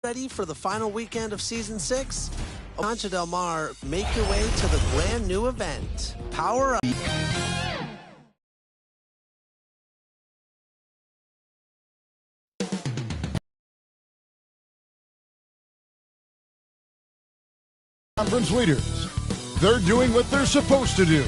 Ready for the final weekend of Season 6? Concha Del Mar, make your way to the brand new event. Power Up. Conference leaders. They're doing what they're supposed to do,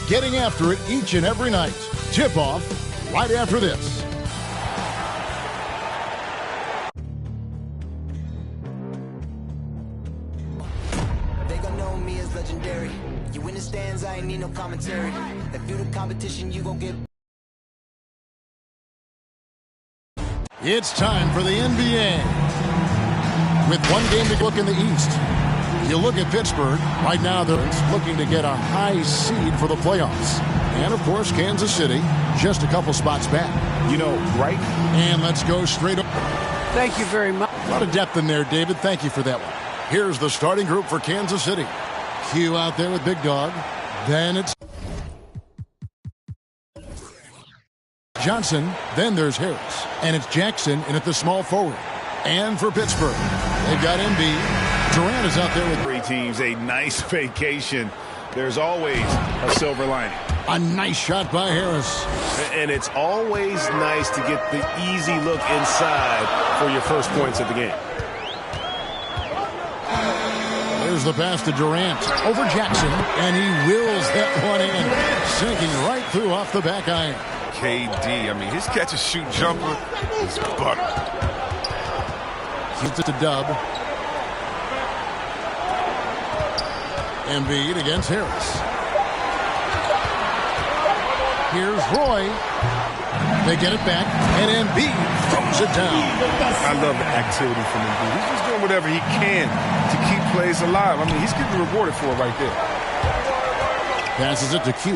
getting after it each and every night. Tip-off right after this. They gon' know me as legendary. You in the stands, I ain't need no commentary. If you the competition, you gon' get. It's time for the NBA. With one game to look in the East. You look at Pittsburgh. Right now, they're looking to get a high seed for the playoffs. And, of course, Kansas City, just a couple spots back. You know, right? And let's go straight up. Thank you very much. A lot of depth in there, David. Thank you for that one. Here's the starting group for Kansas City. Q out there with Big Dog. Then it's Johnson. Then there's Harris. And it's Jackson in at the small forward. And for Pittsburgh, they've got Embiid. Durant is out there with three teams, a nice vacation. There's always a silver lining. A nice shot by Harris. And it's always nice to get the easy look inside for your first points of the game. There's the pass to Durant over Jackson, and he wills that one in, sinking right through off the back iron. KD, I mean, his catch-and-shoot jumper is butter. Shoots it to Dub. Embiid against Harris. Here's Roy. They get it back, and Embiid throws it down. I love the activity from Embiid. He's just doing whatever he can to keep plays alive. I mean, he's getting rewarded for it right there. Passes it to Q.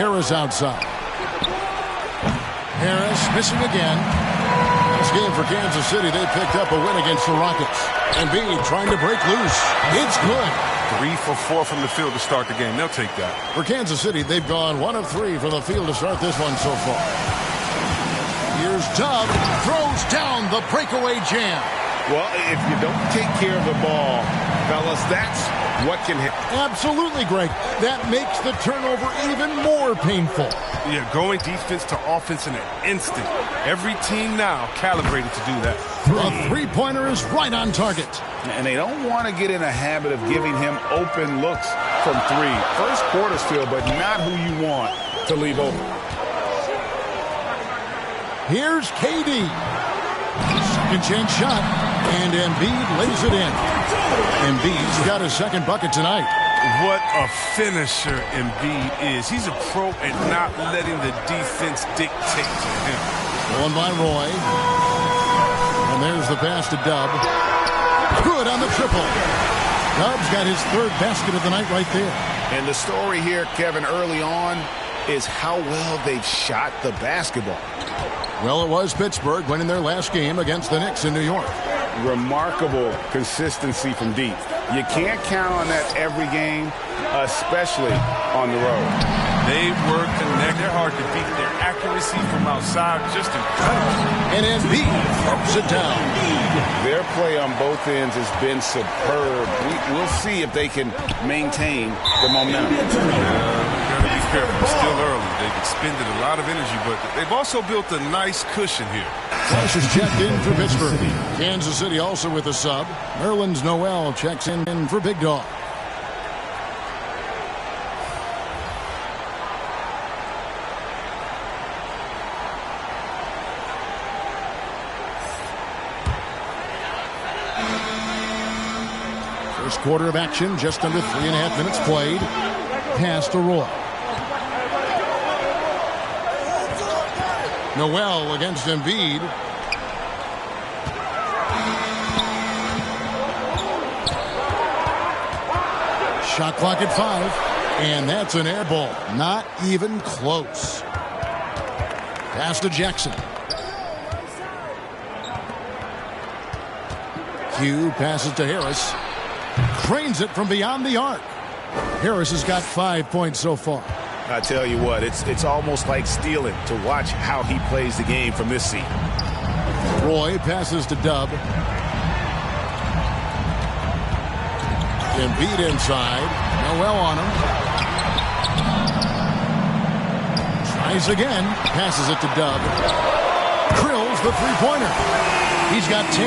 Harris outside. Harris missing again. This game for Kansas City, they picked up a win against the Rockets. Embiid trying to break loose. It's good. 3 for 4 from the field to start the game. They'll take that. For Kansas City, they've gone 1 of 3 from the field to start this one so far. Here's Dub. Throws down the breakaway jam. Well, if you don't take care of the ball, fellas, that's what can happen. Absolutely, Greg. That makes the turnover even more painful. Yeah, going defense to offense in an instant. Every team now calibrated to do that. A three-pointer is right on target. And they don't want to get in a habit of giving him open looks from three. First quarter still, but not who you want to leave open. Here's KD. Second chance shot, and Embiid lays it in. Embiid's got his second bucket tonight. What a finisher Embiid is. He's a pro at not letting the defense dictate to him. Going by Roy. And there's the pass to Dub. Good on the triple. Dub's got his third basket of the night right there. And the story here, Kevin, early on is how well they've shot the basketball. Well, it was Pittsburgh winning their last game against the Knicks in New York. Remarkable consistency from deep. You can't count on that every game, especially on the road. They work connect. They're hard to beat. Their accuracy from outside just incredible. And Embiid throws it down. Their play on both ends has been superb. We'll see if they can maintain the momentum. We've got to be careful. It's still early. They've expended a lot of energy, but they've also built a nice cushion here. Flash is checked in for Pittsburgh. Kansas City also with a sub. Nerlens Noel checks in for Big Dog. First quarter of action, just under 3.5 minutes played. Pass to Roy. Noel against Embiid. Shot clock at 5. And that's an air ball. Not even close. Pass to Jackson. Q passes to Harris. Cranes it from beyond the arc. Harris has got 5 points so far. I tell you what, it's almost like stealing to watch how he plays the game from this seat. Roy passes to Dub. Embiid inside. Noel on him. Tries again. Passes it to Dub. Drills the three-pointer. He's got 10.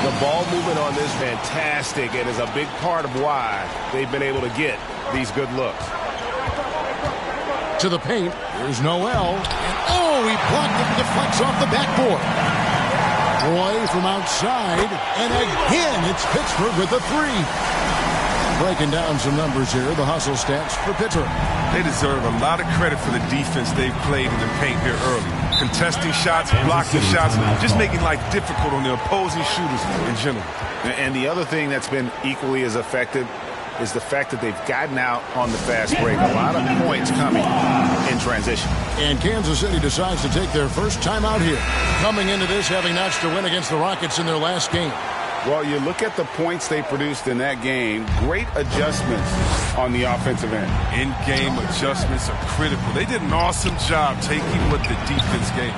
The ball movement on this fantastic and is a big part of why they've been able to get these good looks. To the paint. Here's Noel. And he blocked it and deflects off the backboard. Roy from outside. And again, it's Pittsburgh with the three. Breaking down some numbers here, the hustle stats for Pittsburgh. They deserve a lot of credit for the defense they've played in the paint here early. Contesting shots, blocking shots, just making life difficult on the opposing shooters in general. And the other thing that's been equally as effective is the fact that they've gotten out on the fast break. A lot of points coming in transition. And Kansas City decides to take their first time out here, coming into this having notched a win against the Rockets in their last game. Well, you look at the points they produced in that game, great adjustments on the offensive end. In-game adjustments are critical. They did an awesome job taking what the defense gave.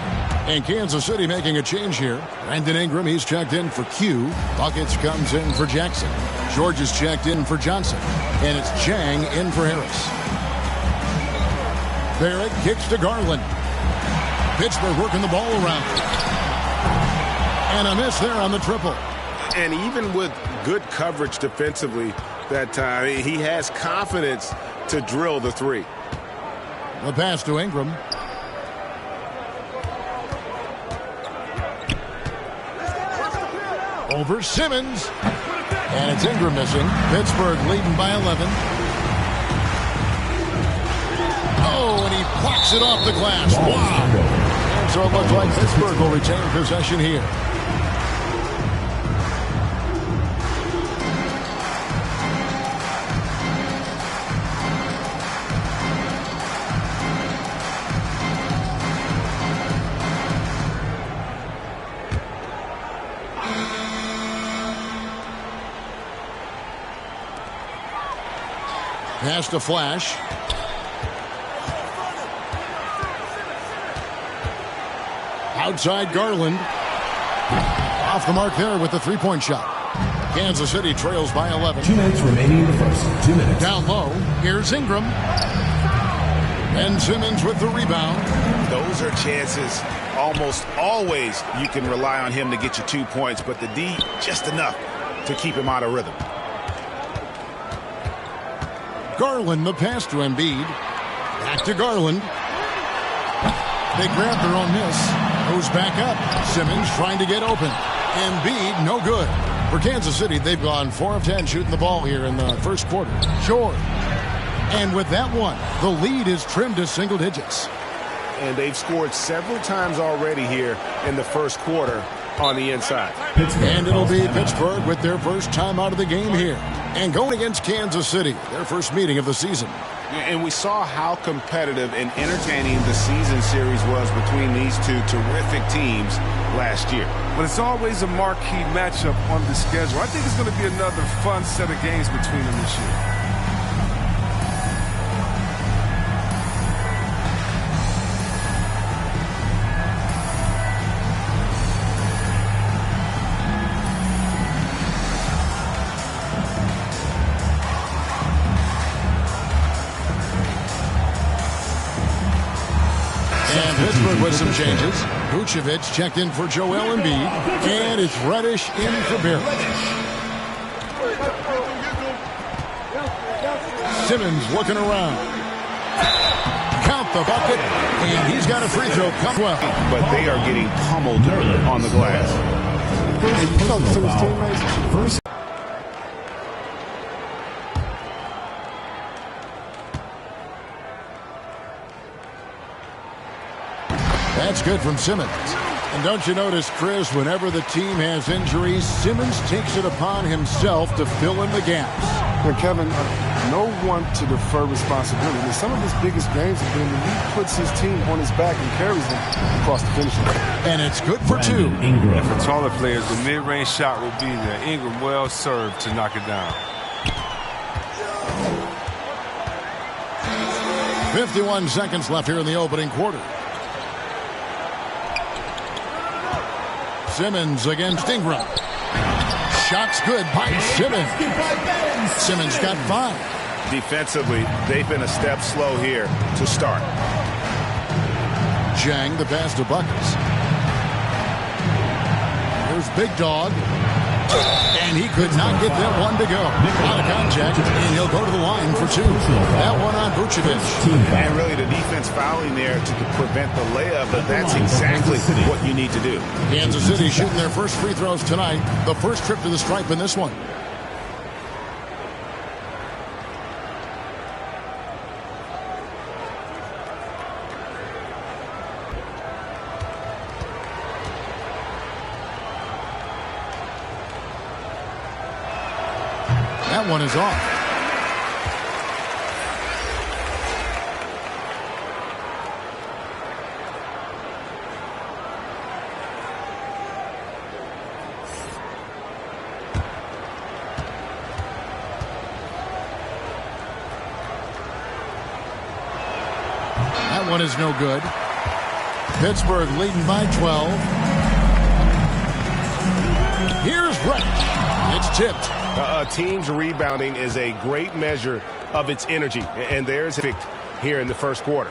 And Kansas City making a change here. Brandon Ingram, he's checked in for Q. Buckets comes in for Jackson. George is checked in for Johnson. And it's Chang in for Harris. Barrett kicks to Garland. Pittsburgh working the ball around. And a miss there on the triple. And even with good coverage defensively that time, he has confidence to drill the three. The pass to Ingram. Over Simmons. And it's Ingram missing. Pittsburgh leading by 11. And he blocks it off the glass. Wow. And so it looks like Pittsburgh will retain possession here. Pass to Flash. Outside Garland. Off the mark there with the three-point shot. Kansas City trails by 11. 2 minutes remaining in the first. 2 minutes. Down low. Here's Ingram. Ben Simmons with the rebound. Those are chances. Almost always you can rely on him to get you 2 points, but the D just enough to keep him out of rhythm. Garland, the pass to Embiid. Back to Garland. They grab their own miss. Goes back up. Simmons trying to get open. Embiid, no good. For Kansas City, they've gone 4 of 10 shooting the ball here in the first quarter. Short. And with that one, the lead is trimmed to single digits. And they've scored several times already here in the first quarter on the inside. And it'll be Pittsburgh with their first time out of the game here. And going against Kansas City, their first meeting of the season. And we saw how competitive and entertaining the season series was between these two terrific teams last year. But it's always a marquee matchup on the schedule. I think it's going to be another fun set of games between them this year. With some changes. Vucevic checked in for Joel Embiid. And it's Reddish in for Barrett. Simmons looking around. Count the bucket. And he's got a free throw. Come well. But they are getting pummeled on the glass. First. That's good from Simmons. And don't you notice, Chris, whenever the team has injuries, Simmons takes it upon himself to fill in the gaps. And Kevin, no one to defer responsibility. In some of his biggest games have been when he puts his team on his back and carries them across the finish line. And it's good for 2. And for taller players, the mid-range shot will be there. Ingram well served to knock it down. 51 seconds left here in the opening quarter. Simmons against Ingram. Shot's good by Simmons. Simmons got 5. Defensively, they've been a step slow here to start. Jang the pass to Buckets. Here's Big Dog. And he could not get that one to go. Out of contact, and he'll go to the line for 2. That one on Vucevic. And really the defense fouling there to prevent the layup, but that's exactly what you need to do. Kansas City shooting their first free throws tonight. The first trip to the stripe in this one. That one is off. That one is no good. Pittsburgh leading by 12. Here's Brett. It's tipped. A team's rebounding is a great measure of its energy, and there's it here in the first quarter.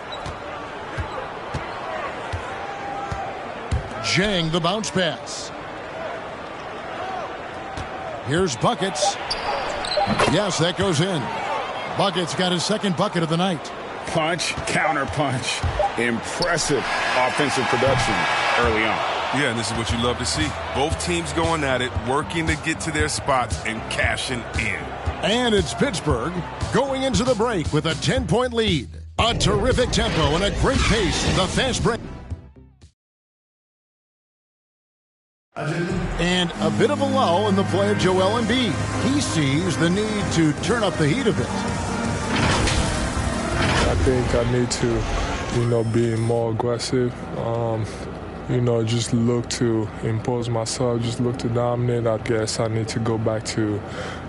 Jang the bounce pass. Here's Buckets. Yes, that goes in. Buckets got his second bucket of the night. Punch, counter punch. Impressive offensive production early on. Yeah, and this is what you love to see. Both teams going at it, working to get to their spots and cashing in. And it's Pittsburgh going into the break with a 10-point lead. A terrific tempo and a great pace. The fast break. And a bit of a lull in the play of Joel Embiid. He sees the need to turn up the heat a bit. I think I need to, be more aggressive. Just look to impose myself, just look to dominate. I guess I need to go back to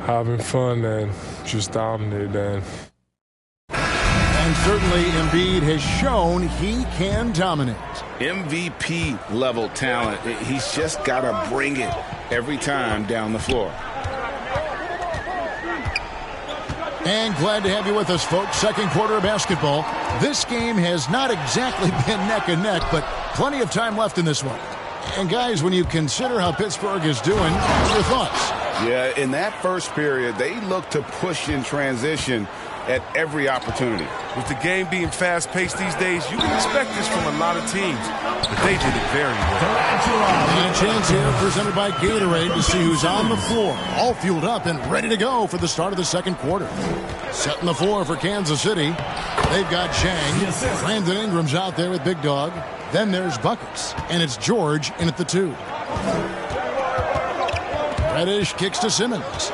having fun and just dominate. And certainly Embiid has shown he can dominate. MVP level talent. He's just got to bring it every time down the floor. And glad to have you with us, folks. Second quarter of basketball. This game has not exactly been neck and neck, but plenty of time left in this one. And guys, when you consider how Pittsburgh is doing, your thoughts? Yeah, in that first period, they looked to push in transition at every opportunity. With the game being fast-paced these days, you can expect this from a lot of teams, but they did it very well. And a chance here presented by Gatorade to see who's on the floor, all fueled up and ready to go for the start of the second quarter. Setting the floor for Kansas City. They've got Jang. Brandon Ingram's out there with Big Dog. Then there's Buckets, and it's George in at the 2. Reddish kicks to Simmons.